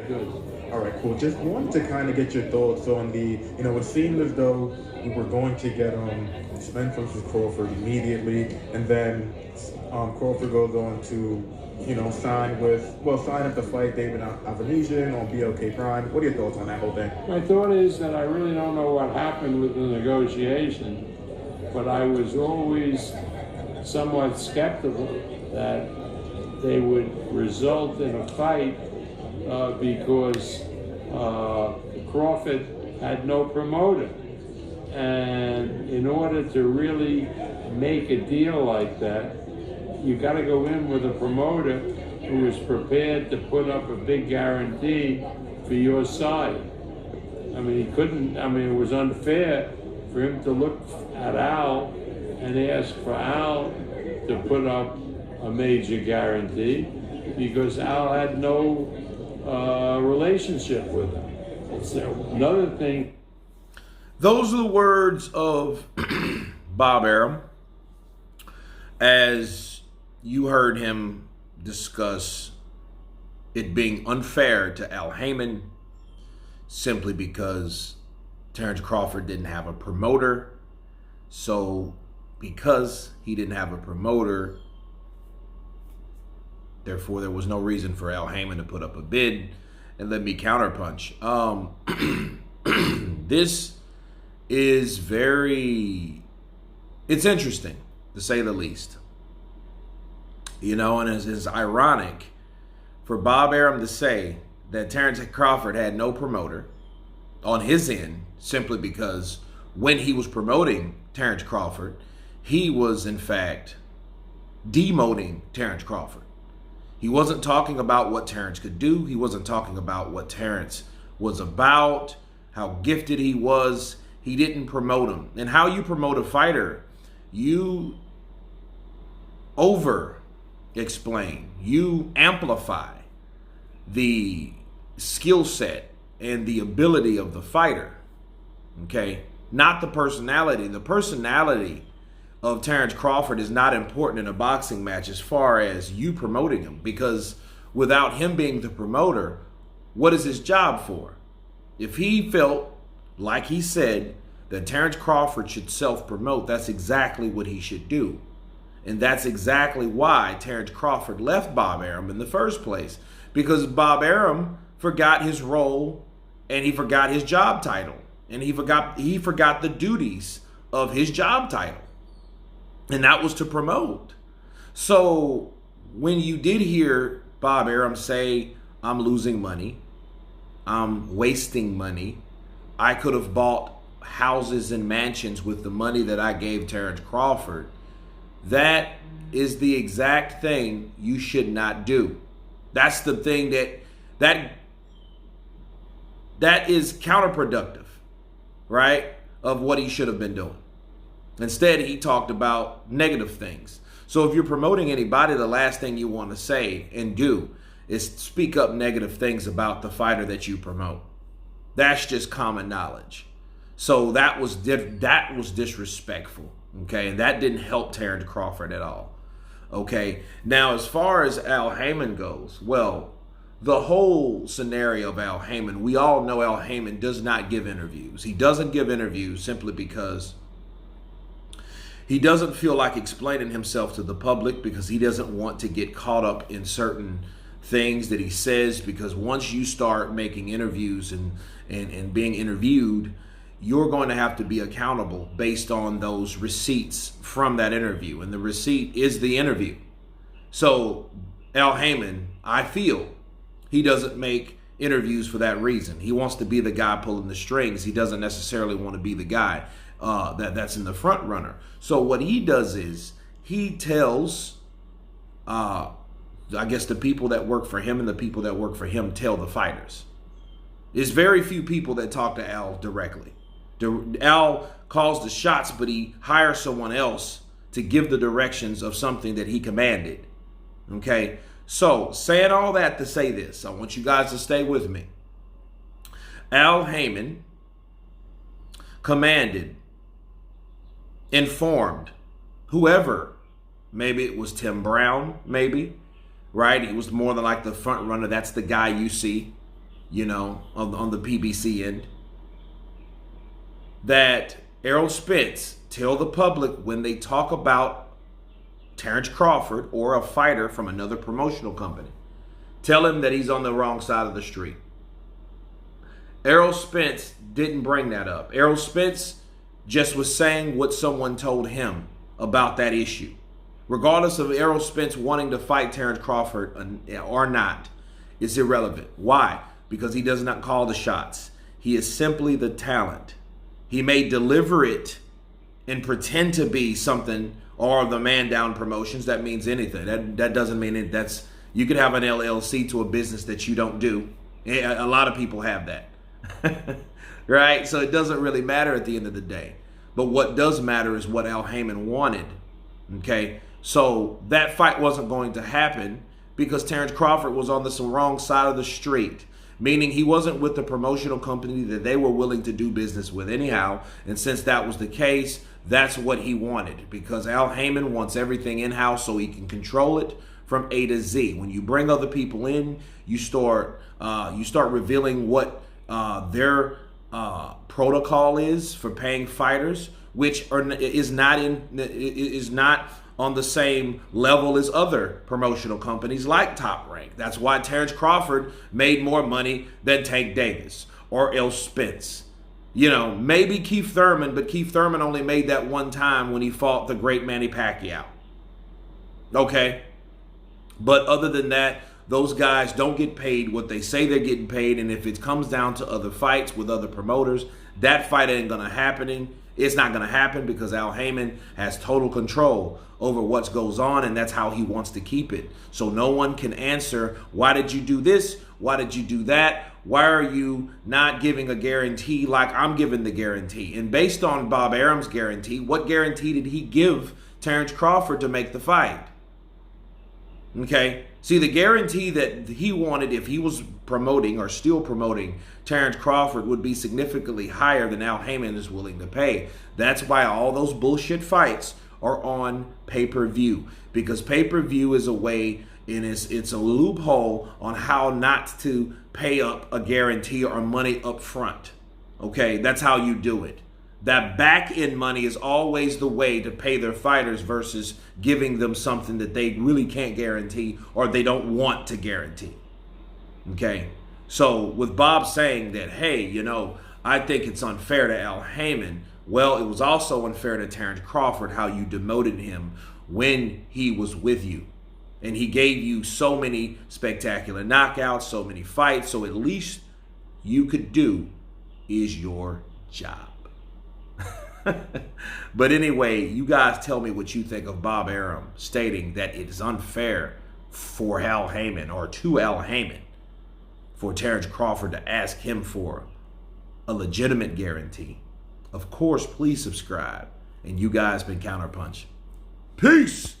Good. All right, cool. Just wanted to kind of get your thoughts on it seemed as though we were going to get Spence versus Crawford immediately, and then Crawford goes on to, sign up to fight David Avanesian on BLK Prime. What are your thoughts on that whole thing? My thought is that I really don't know what happened with the negotiation, but I was always somewhat skeptical that they would result in a fight because Crawford had no promoter. And in order to really make a deal like that, you got to go in with a promoter who is prepared to put up a big guarantee for your side. I mean, it was unfair for him to look at Al and ask for Al to put up a major guarantee because Al had no relationship with him. It's another thing. Those are the words of Bob Arum as you heard him discuss it being unfair to Al Haymon simply because Terence Crawford didn't have a promoter. So because he didn't have a promoter, therefore there was no reason for Al Haymon to put up a bid. And let me counterpunch. This is it's interesting to say the least. And it's ironic for Bob Arum to say that Terence Crawford had no promoter on his end simply because when he was promoting Terence Crawford, he was in fact demoting Terence Crawford. He wasn't talking about what Terence could do. He wasn't talking about what Terence was about, how gifted he was. He didn't promote him. And how you promote a fighter, you over-explain, you amplify the skill set and the ability of the fighter, okay? Not the personality. The personality of Terence Crawford is not important in a boxing match as far as you promoting him, because without him being the promoter, what is his job for? If he felt, like he said, that Terence Crawford should self-promote, that's exactly what he should do. And that's exactly why Terence Crawford left Bob Arum in the first place, because Bob Arum forgot his role and he forgot his job title, and he forgot the duties of his job title. And that was to promote. So when you did hear Bob Arum say, I'm losing money, I'm wasting money, I could have bought houses and mansions with the money that I gave Terence Crawford, that is the exact thing you should not do. That's the thing that is counterproductive, right, of what he should have been doing. Instead, he talked about negative things. So if you're promoting anybody, the last thing you want to say and do is speak up negative things about the fighter that you promote. That's just common knowledge. So that was disrespectful, okay? And that didn't help Terence Crawford at all, okay? Now, as far as Al Haymon goes, well, the whole scenario of Al Haymon, we all know Al Haymon does not give interviews. He doesn't give interviews simply because he doesn't feel like explaining himself to the public, because he doesn't want to get caught up in certain things that he says, because once you start making interviews and being interviewed, you're going to have to be accountable based on those receipts from that interview. And the receipt is the interview. So Al Haymon, I feel, he doesn't make interviews for that reason. He wants to be the guy pulling the strings. He doesn't necessarily want to be the guy that's in the front runner. So what he does is he tells, I guess, the people that work for him, and the people that work for him tell the fighters. There's very few people that talk to Al directly. Al calls the shots, but he hires someone else to give the directions of something that he commanded. Okay? So, saying all that to say this, I want you guys to stay with me. Al Haymon commanded, informed whoever, maybe it was Tim Brown, maybe, right? He was more than like the front runner. That's the guy you see. on the PBC end, that Errol Spence tell the public when they talk about Terence Crawford or a fighter from another promotional company, tell him that he's on the wrong side of the street. Errol Spence didn't bring that up. Errol Spence just was saying what someone told him about that issue. Regardless of Errol Spence wanting to fight Terence Crawford or not, it's irrelevant. Why? Because he does not call the shots. He is simply the talent. He may deliver it and pretend to be something, or the man down promotions. That means anything. That doesn't mean it. You could have an LLC to a business that you don't do. A lot of people have that. Right? So it doesn't really matter at the end of the day. But what does matter is what Al Haymon wanted. Okay? So that fight wasn't going to happen because Terence Crawford was on the wrong side of the street. Meaning he wasn't with the promotional company that they were willing to do business with anyhow. And since that was the case, that's what he wanted. Because Al Haymon wants everything in-house so he can control it from A to Z. When you bring other people in, you start revealing what their protocol is for paying fighters, which is not on the same level as other promotional companies like Top Rank. That's why Terence Crawford made more money than Tank Davis or Errol Spence. Maybe Keith Thurman, but Keith Thurman only made that one time when he fought the great Manny Pacquiao. Okay? But other than that, those guys don't get paid what they say they're getting paid, and if it comes down to other fights with other promoters, that fight ain't gonna happen. It's not gonna happen because Al Haymon has total control over what goes on, and that's how he wants to keep it. So no one can answer, why did you do this? Why did you do that? Why are you not giving a guarantee like I'm giving the guarantee? And based on Bob Arum's guarantee, what guarantee did he give Terence Crawford to make the fight? Okay, see, the guarantee that he wanted if he was promoting or still promoting Terence Crawford would be significantly higher than Al Haymon is willing to pay. That's why all those bullshit fights are on pay-per-view, because pay-per-view is a way, and it's a loophole on how not to pay up a guarantee or money up front. Okay, that's how you do it. That back-end money is always the way to pay their fighters versus giving them something that they really can't guarantee or they don't want to guarantee. Okay? So with Bob saying that, hey, I think it's unfair to Al Haymon, well, it was also unfair to Terence Crawford how you demoted him when he was with you. And he gave you so many spectacular knockouts, so many fights, so at least you could do is your job. But anyway, you guys tell me what you think of Bob Arum stating that it is unfair for Al Haymon or to Al Haymon for Terence Crawford to ask him for a legitimate guarantee. Of course, please subscribe. And you guys been Counterpunch. Peace!